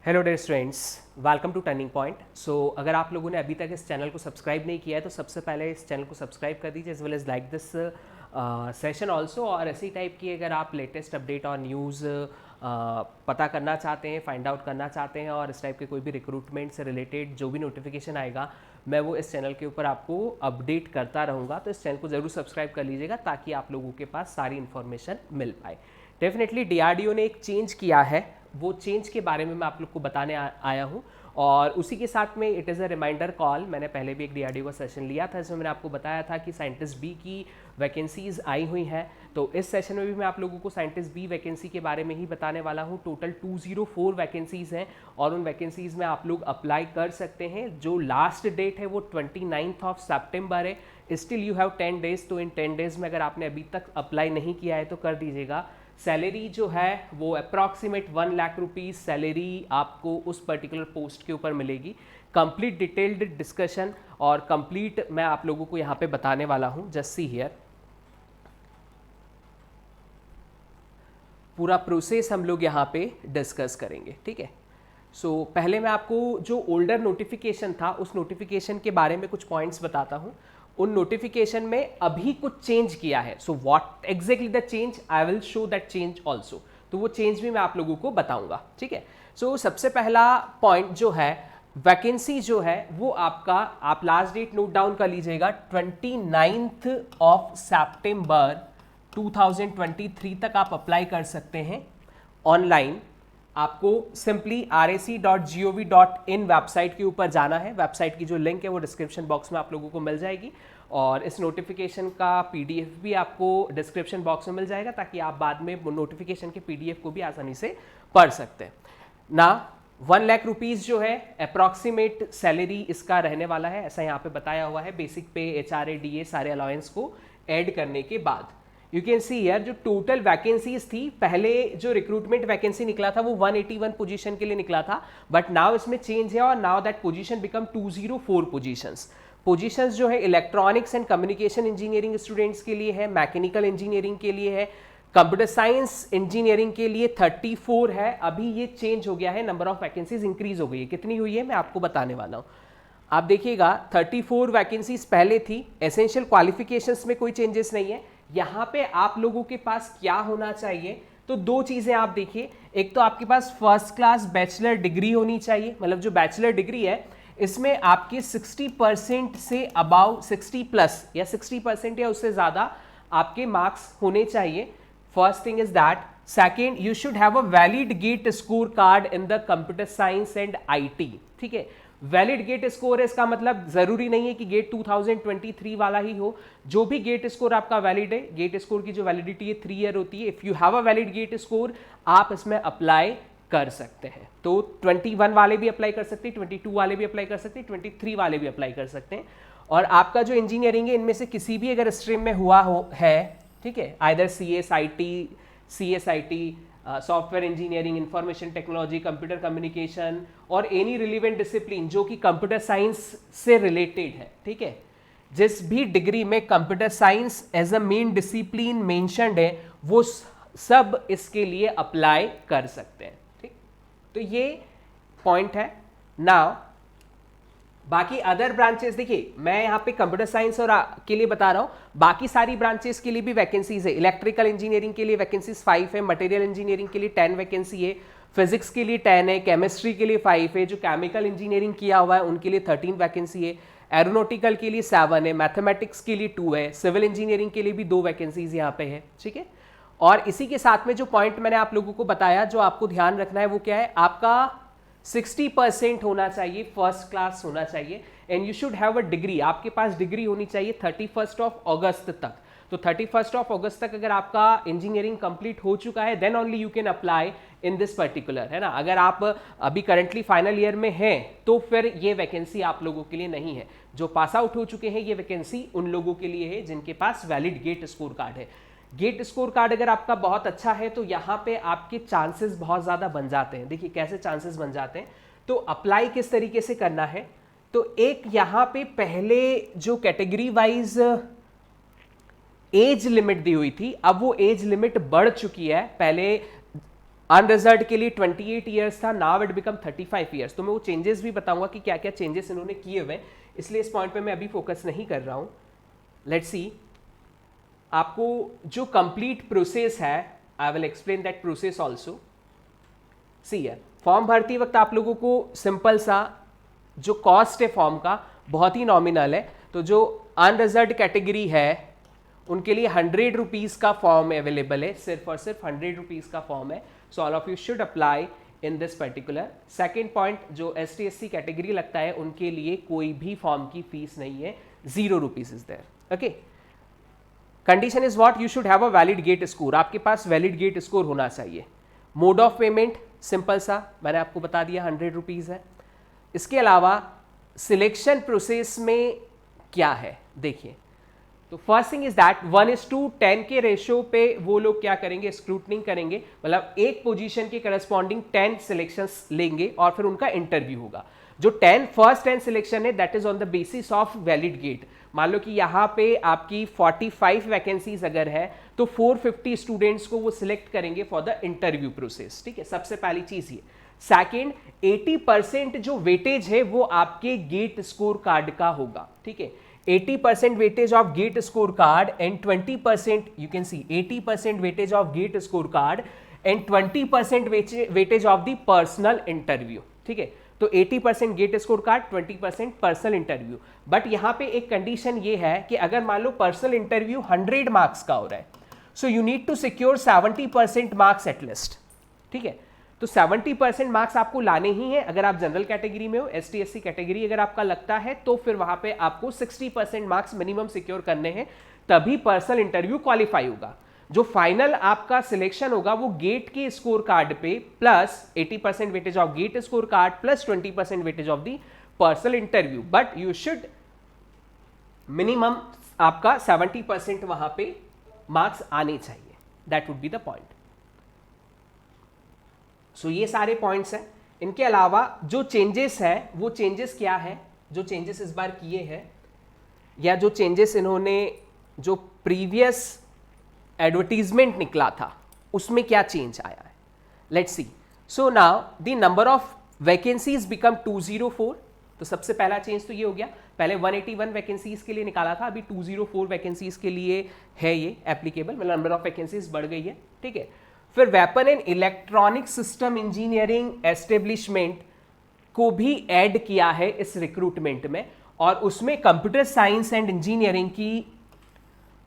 Hello dear students, welcome to turning point. So अगर आप लोगों ने अभी तक इस चैनल को सब्सक्राइब नहीं किया है तो सबसे पहले इस चैनल को सब्सक्राइब कर दीजिए, as well as like this session also. और ऐसी टाइप की अगर आप लेटेस्ट अपडेट और न्यूज़ पता करना चाहते हैं, फाइंड आउट करना चाहते हैं और इस टाइप के कोई भी रिक्रूटमेंट से रिलेटेड जो भी नोटिफिकेशन आएगा मैं वो इस चैनल के ऊपर आपको अपडेट करता रहूँगा। तो इस चैनल को ज़रूर सब्सक्राइब कर लीजिएगा ताकि आप लोगों के पास सारी इन्फॉर्मेशन मिल पाए। डेफिनेटली डीआरडीओ ने एक चेंज किया है, वो चेंज के बारे में मैं आप लोग को बताने आया हूँ। और उसी के साथ में it is a reminder call. मैंने पहले भी एक डीआरडीओ का सेशन लिया था जिसमें मैंने आपको बताया था कि साइंटिस्ट बी की वैकेंसीज़ आई हुई हैं। तो इस सेशन में भी मैं आप लोगों को साइंटिस्ट बी वैकेंसी के बारे में ही बताने वाला हूँ। टोटल 204 वैकेंसीज़ हैं और उन वैकेंसीज़ में आप लोग अप्लाई कर सकते हैं। जो लास्ट डेट है वो 29 सितंबर है। Still you have 10 days. तो इन 10 डेज में अगर आपने अभी तक अप्लाई नहीं किया है तो कर दीजिएगा। सैलरी जो है वो अप्रॉक्सीमेट 1 लाख रुपीज़ सैलरी आपको उस पर्टिकुलर पोस्ट के ऊपर मिलेगी। कंप्लीट डिटेल्ड डिस्कशन और कंप्लीट मैं आप लोगों को यहाँ पे बताने वाला हूँ। जस्ट सी हियर, पूरा प्रोसेस हम लोग यहाँ पे डिस्कस करेंगे, ठीक है। सो पहले मैं आपको जो ओल्डर नोटिफिकेशन था उस नोटिफिकेशन के बारे में कुछ पॉइंट्स बताता हूँ। उन नोटिफिकेशन में अभी कुछ चेंज किया है। So what exactly the change, I will show that change also. तो वो चेंज भी मैं आप लोगों को बताऊंगा, ठीक है। सो सबसे पहला पॉइंट जो है, वैकेंसी जो है वो आपका, आप लास्ट डेट नोट डाउन कर लीजिएगा, 29 सितंबर 2023 तक आप अप्लाई कर सकते हैं ऑनलाइन। आपको सिंपली rac.gov.in वेबसाइट के ऊपर जाना है। वेबसाइट की जो लिंक है वो डिस्क्रिप्शन बॉक्स में आप लोगों को मिल जाएगी और इस नोटिफिकेशन का पीडीएफ भी आपको डिस्क्रिप्शन बॉक्स में मिल जाएगा ताकि आप बाद में नोटिफिकेशन के पीडीएफ को भी आसानी से पढ़ सकते हैं ना। 1 लाख रुपीज़ जो है अप्रॉक्सीमेट सैलरी इसका रहने वाला है, ऐसा यहाँ पे बताया हुआ है। बेसिक पे, एचआरए, डीए सारे अलाउंस को ऐड करने के बाद यू कैन सी यार जो टोटल वैकेंसीज थी, पहले जो रिक्रूटमेंट वैकेंसी निकला था वो 181 पोजीशन के लिए निकला था, बट नाउ इसमें चेंज है और now that position become 204 positions जो है electronics and communication engineering students के लिए है, मैकेनिकल इंजीनियरिंग के लिए है, कंप्यूटर साइंस इंजीनियरिंग के लिए 34 है। अभी ये चेंज हो गया है, नंबर ऑफ वैकेंसीज इंक्रीज हो गई है। कितनी हुई है मैं आपको बताने वाला हूँ। आप देखिएगा 34 वैकेंसीज पहले थी। एसेंशियल क्वालिफिकेशंस में कोई चेंजेस नहीं है। यहाँ पे आप लोगों के पास क्या होना चाहिए, तो दो चीजें आप देखिए। एक तो आपके पास फर्स्ट क्लास बैचलर डिग्री होनी चाहिए, मतलब जो बैचलर डिग्री है इसमें आपके 60% से अबाउ 60 प्लस या 60% या उससे ज्यादा आपके मार्क्स होने चाहिए। First thing is that. Second, you should have a valid GATE score card in the computer science and IT, ठीक है। वैलिड गेट स्कोर है, इसका मतलब जरूरी नहीं है कि गेट 2023 वाला ही हो। जो भी गेट स्कोर आपका वैलिड है, गेट स्कोर की जो वैलिडिटी है 3 ईयर होती है। If you have a valid GATE score आप इसमें अप्लाई कर सकते हैं। तो 21 वाले भी अप्लाई कर सकते हैं, 22 वाले भी अप्लाई कर सकते हैं, 23 वाले भी अप्लाई कर सकते हैं। और आपका जो इंजीनियरिंग है इनमें से किसी भी अगर स्ट्रीम में हुआ है, ठीक है, either CSIT, software engineering, information technology, computer communication और एनी रिलेवेंट डिसिप्लिन जो कि कंप्यूटर साइंस से रिलेटेड है, ठीक है। जिस भी डिग्री में computer science as a main discipline mentioned है वो सब इसके लिए अप्लाई कर सकते हैं, ठीक। तो ये पॉइंट है। नाउ बाकी अदर ब्रांचेस देखिए, मैं यहाँ पे कंप्यूटर साइंस और के लिए बता रहा हूँ, बाकी सारी ब्रांचेस के लिए भी वैकेंसीज है। इलेक्ट्रिकल इंजीनियरिंग के लिए वैकेंसीज 5 है, मटेरियल इंजीनियरिंग के लिए 10 वैकेंसी है, फिजिक्स के लिए 10 है, केमिस्ट्री के लिए 5 है, जो केमिकल इंजीनियरिंग किया हुआ है उनके लिए 13 वैकेंसी है, एरोनॉटिकल के लिए 7 है, मैथमेटिक्स के लिए 2 है, सिविल इंजीनियरिंग के लिए भी 2 वैकेंसीज यहाँ पे है, ठीक है। और इसी के साथ में जो पॉइंट मैंने आप लोगों को बताया, जो आपको ध्यान रखना है वो क्या है, आपका 60% होना चाहिए, फर्स्ट क्लास होना चाहिए, and you should have a degree. आपके पास डिग्री होनी चाहिए 31 अगस्त तक। तो 31 अगस्त तक अगर आपका इंजीनियरिंग कंप्लीट हो चुका है then only you can apply in this particular, है ना। अगर आप अभी करंटली फाइनल ईयर में हैं तो फिर ये वैकेंसी आप लोगों के लिए नहीं है। जो पास आउट हो चुके हैं ये वैकेंसी उन लोगों के लिए है जिनके पास वैलिड गेट स्कोर कार्ड है। गेट स्कोर कार्ड अगर आपका बहुत अच्छा है तो यहाँ पे आपके चांसेस बहुत ज़्यादा बन जाते हैं। देखिए कैसे चांसेस बन जाते हैं, तो अप्लाई किस तरीके से करना है। तो एक यहाँ पे पहले जो कैटेगरी वाइज एज लिमिट दी हुई थी, अब वो एज लिमिट बढ़ चुकी है। पहले अनरिजर्व्ड के लिए 28 ईयर्स था, नाउ इट बिकम 35 ईयर्स। तो मैं वो चेंजेस भी बताऊंगा कि क्या क्या चेंजेस इन्होंने किए हुए, इसलिए इस पॉइंट पे मैं अभी फोकस नहीं कर रहा हूं। लेट्स सी, आपको जो कंप्लीट प्रोसेस है, I will explain that process also. सी है, फॉर्म भरती वक्त आप लोगों को सिंपल सा जो कॉस्ट है फॉर्म का बहुत ही नॉमिनल है। तो जो अनरिजर्व्ड कैटेगरी है उनके लिए 100 रुपीज़ का फॉर्म अवेलेबल है, सिर्फ और सिर्फ 100 रुपीज़ का फॉर्म है। So all of you should apply in this particular. Second point, जो ST SC कैटेगरी लगता है उनके लिए कोई भी फॉर्म की फीस नहीं है, 0 rupees is there. Okay, condition is what, you should have a valid GATE score, आपके पास वैलिड गेट स्कोर होना चाहिए। मोड ऑफ पेमेंट सिंपल सा मैंने आपको बता दिया, 100 रुपीज़ है। इसके अलावा सिलेक्शन प्रोसेस में क्या है देखिए, तो फर्स्ट थिंग इज दैट 1:10 के रेशियो पे वो लोग क्या करेंगे, स्क्रूटनिंग करेंगे, मतलब एक पोजीशन के करस्पॉन्डिंग 10 सिलेक्शंस लेंगे और फिर उनका इंटरव्यू होगा। जो फर्स्ट 10 सिलेक्शन है that is on the basis of valid GATE. मान लो कि यहाँ पे आपकी 45 वैकेंसीज अगर है तो 450 स्टूडेंट्स को वो सिलेक्ट करेंगे फॉर द इंटरव्यू प्रोसेस, ठीक है, सबसे पहली चीज ये। सेकेंड, 80% जो वेटेज है वो आपके गेट स्कोर कार्ड का होगा, ठीक है, 80% weightage of gate scorecard and 20%, you can see 80% weightage of gate scorecard and 20% weightage of the personal interview, ठीक है। तो 80% GATE score card, 20% personal interview. But यहाँ पे एक कंडीशन ये है कि अगर मान लो पर्सनल इंटरव्यू 100 मार्क्स का हो रहा है, so you need to secure 70% marks at least, ठीक है। तो 70% मार्क्स आपको लाने ही हैं। अगर आप जनरल कैटेगरी में हो, ST SC कैटेगरी अगर आपका लगता है तो फिर वहां पे आपको 60% मार्क्स मिनिमम सिक्योर करने हैं, तभी पर्सनल इंटरव्यू क्वालिफाई होगा। जो फाइनल आपका सिलेक्शन होगा वो गेट के स्कोर कार्ड पे plus 80% weightage of GATE score card plus 20% weightage of the personal interview, but you should minimum आपका 70% वहां पे मार्क्स आने चाहिए, that would be the point. So ये सारे पॉइंट्स हैं। इनके अलावा जो चेंजेस हैं वो चेंजेस क्या है, जो चेंजेस इस बार किए हैं या जो चेंजेस इन्होंने, जो प्रीवियस एडवर्टीजमेंट निकला था उसमें क्या चेंज आया है, let's see. So now the number of vacancies become 204। तो सबसे पहला चेंज तो ये हो गया, पहले 181 वैकेंसीज के लिए निकाला था, अभी 204 वैकेंसीज के लिए है ये एप्लीकेबल, मतलब नंबर ऑफ वैकेंसीज बढ़ गई है, ठीक है। फिर weapon and electronic system engineering establishment को भी ऐड किया है इस रिक्रूटमेंट में, और उसमें कंप्यूटर साइंस एंड इंजीनियरिंग की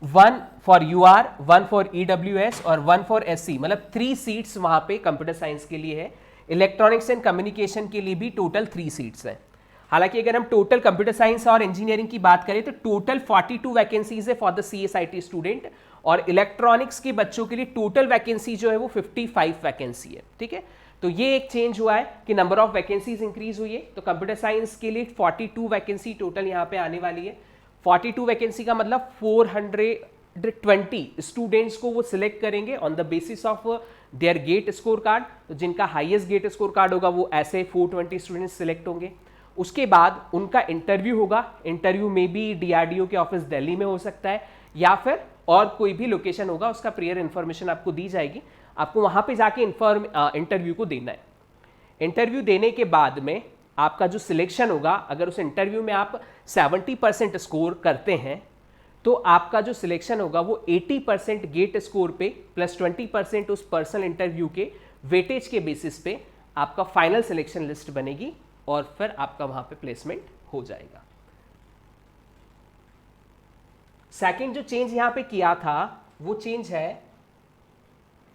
1 फॉर UR, 1 फॉर EWS और 1 फॉर SC, मतलब 3 सीट्स वहां पे कंप्यूटर साइंस के लिए है। इलेक्ट्रॉनिक्स एंड कम्युनिकेशन के लिए भी टोटल 3 सीट्स हैं। हालांकि अगर हम टोटल कंप्यूटर साइंस और इंजीनियरिंग की बात करें तो टोटल 42 वैकेंसीज है फॉर द CSIT स्टूडेंट, और इलेक्ट्रॉनिक्स के बच्चों के लिए टोटल वैकेंसी जो है वो 55 वैकेंसी है, ठीक है। तो ये एक चेंज हुआ है कि नंबर ऑफ वैकेंसीज इंक्रीज हुई है। तो कंप्यूटर साइंस के लिए 42 वैकेंसी टोटल यहाँ पे आने वाली है। 42 वैकेंसी का मतलब 420 स्टूडेंट्स को वो सिलेक्ट करेंगे on the basis of their GATE score card. तो जिनका हाईएस्ट गेट स्कोर कार्ड होगा वो ऐसे 420 स्टूडेंट्स सिलेक्ट होंगे। उसके बाद उनका इंटरव्यू होगा। इंटरव्यू में भी DRDO के ऑफिस दिल्ली में हो सकता है या फिर और कोई भी लोकेशन होगा, उसका प्रियर इन्फॉर्मेशन आपको दी जाएगी, आपको वहां पे जाके इंटरव्यू को देना है। इंटरव्यू देने के बाद में आपका जो सिलेक्शन होगा, अगर उस इंटरव्यू में आप 70% स्कोर करते हैं तो आपका जो सिलेक्शन होगा वो 80% गेट स्कोर पे प्लस 20% उस पर्सनल इंटरव्यू के वेटेज के बेसिस पे आपका फाइनल सिलेक्शन लिस्ट बनेगी और फिर आपका वहां पे प्लेसमेंट हो जाएगा। सेकेंड जो चेंज यहां पे किया था वो चेंज है,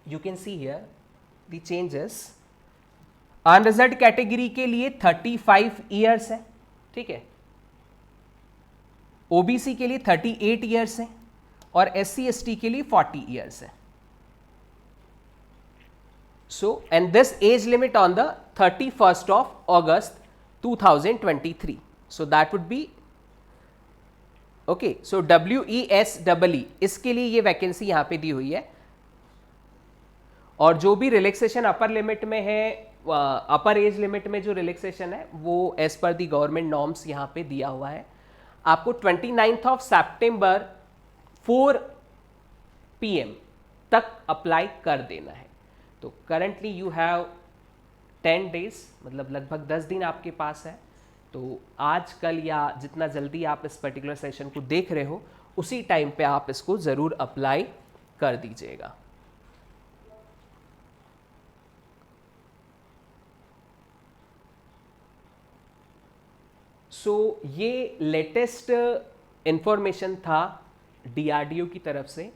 you can see here the changes. Unreserved category के लिए 35 ईयर्स है, ठीक है। OBC के लिए 38 ईयर्स है और SC ST के लिए 40 ईयर्स है। So and this age limit on the 31st of August 2023. So that would be okay. So WESEE इसके लिए ये वैकेंसी यहां पे दी हुई है, और जो भी रिलैक्सेशन अपर लिमिट में है, अपर एज लिमिट में जो रिलैक्सेशन है वो एज पर दी गवर्नमेंट नॉर्म्स यहां पे दिया हुआ है। आपको 29 सितंबर 4 PM तक अप्लाई कर देना है। तो करंटली यू हैव 10 डेज, मतलब लगभग 10 दिन आपके पास है। तो आज कल या जितना जल्दी आप इस पर्टिकुलर सेशन को देख रहे हो उसी टाइम पे आप इसको ज़रूर अप्लाई कर दीजिएगा। ये लेटेस्ट इंफॉर्मेशन था डीआरडीओ की तरफ से।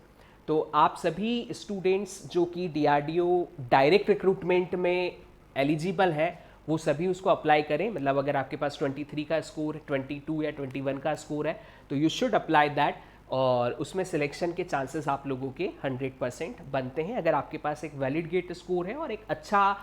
तो आप सभी स्टूडेंट्स जो कि डीआरडीओ डायरेक्ट रिक्रूटमेंट में एलिजिबल है वो सभी उसको अप्लाई करें। मतलब अगर आपके पास 23 का स्कोर, 22 या 21 का स्कोर है तो यू शुड अप्लाई दैट, और उसमें सिलेक्शन के चांसेस आप लोगों के 100% बनते हैं अगर आपके पास एक वैलिड गेट स्कोर है और एक अच्छा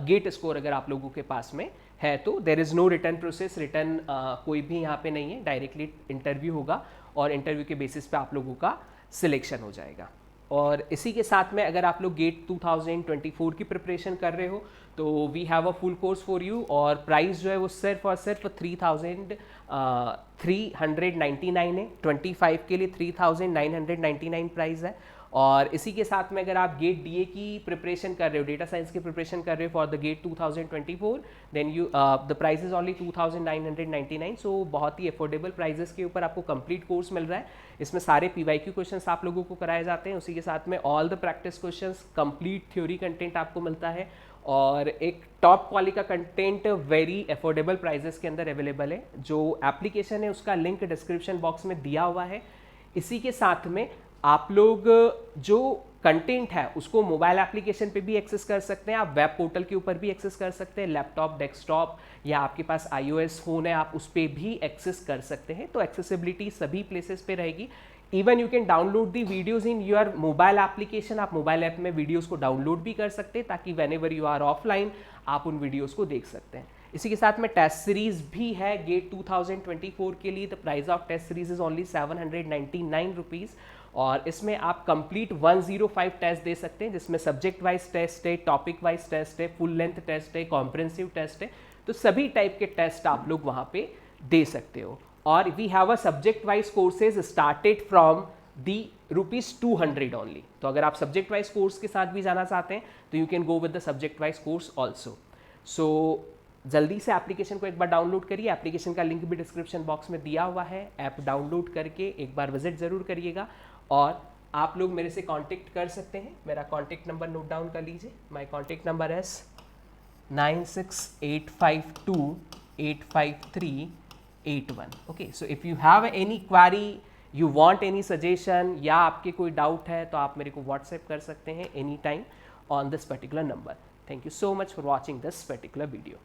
गेट स्कोर अगर आप लोगों के पास में है तो। There is no return process, return कोई भी यहाँ पे नहीं है, डायरेक्टली इंटरव्यू होगा और इंटरव्यू के बेसिस पे आप लोगों का सिलेक्शन हो जाएगा। और इसी के साथ में अगर आप लोग गेट 2024 की प्रिपरेशन कर रहे हो तो we have a full course for you, और प्राइस जो है वो सिर्फ और सिर्फ 3,399 है। 25 के लिए 3,999 प्राइस है। और इसी के साथ में अगर आप गेट डीए की प्रिपरेशन कर रहे हो, डेटा साइंस की प्रिपरेशन कर रहे हो for the GATE 2024, then you the price is only 2,999। So बहुत ही अफोर्डेबल प्राइजेस के ऊपर आपको कंप्लीट कोर्स मिल रहा है। इसमें सारे पीवाईक्यू क्वेश्चंस आप लोगों को कराए जाते हैं, उसी के साथ में all the practice questions, complete theory content आपको मिलता है और एक टॉप क्वालिटी का कंटेंट वेरी अफोर्डेबल प्राइजेस के अंदर अवेलेबल है। जो एप्लीकेशन है उसका लिंक डिस्क्रिप्शन बॉक्स में दिया हुआ है। इसी के साथ में आप लोग जो कंटेंट है उसको मोबाइल एप्लीकेशन पे भी एक्सेस कर सकते हैं, आप वेब पोर्टल के ऊपर भी एक्सेस कर सकते हैं, लैपटॉप, डेस्कटॉप या आपके पास iOS फ़ोन है आप उस पर भी एक्सेस कर सकते हैं। तो एक्सेसिबिलिटी सभी प्लेसेस पे रहेगी। Even you can download the videos in your mobile application, आप मोबाइल ऐप में वीडियोज़ को डाउनलोड भी कर सकते हैं ताकि whenever you are offline आप उन वीडियोज़ को देख सकते हैं। इसी के साथ में टेस्ट सीरीज भी है गेट 2024 के लिए। The price of test series is only 799 rupees, और इसमें आप कंप्लीट 105 टेस्ट दे सकते हैं जिसमें सब्जेक्ट वाइज टेस्ट है, टॉपिक वाइज टेस्ट है, फुल लेंथ टेस्ट है, कॉम्प्रिहेंसिव टेस्ट है। तो सभी टाइप के टेस्ट आप लोग वहाँ पे दे सकते हो। और we have a subject wise courses started from the ₹200 only. तो अगर आप सब्जेक्ट वाइज कोर्स के साथ भी जाना चाहते हैं तो you can go with the subject wise course also. So जल्दी से एप्लीकेशन को एक बार डाउनलोड करिए, एप्लीकेशन का लिंक भी डिस्क्रिप्शन बॉक्स में दिया हुआ है। ऐप डाउनलोड करके एक बार विजिट ज़रूर करिएगा। और आप लोग मेरे से कांटेक्ट कर सकते हैं। मेरा कांटेक्ट नंबर नोट डाउन कर लीजिए। माय कांटेक्ट नंबर है 9685285381। Okay, so if you have any query, you want any suggestion या आपके कोई डाउट है तो आप मेरे को व्हाट्सएप कर सकते हैं any time on this particular number. Thank you so much for watching this particular video.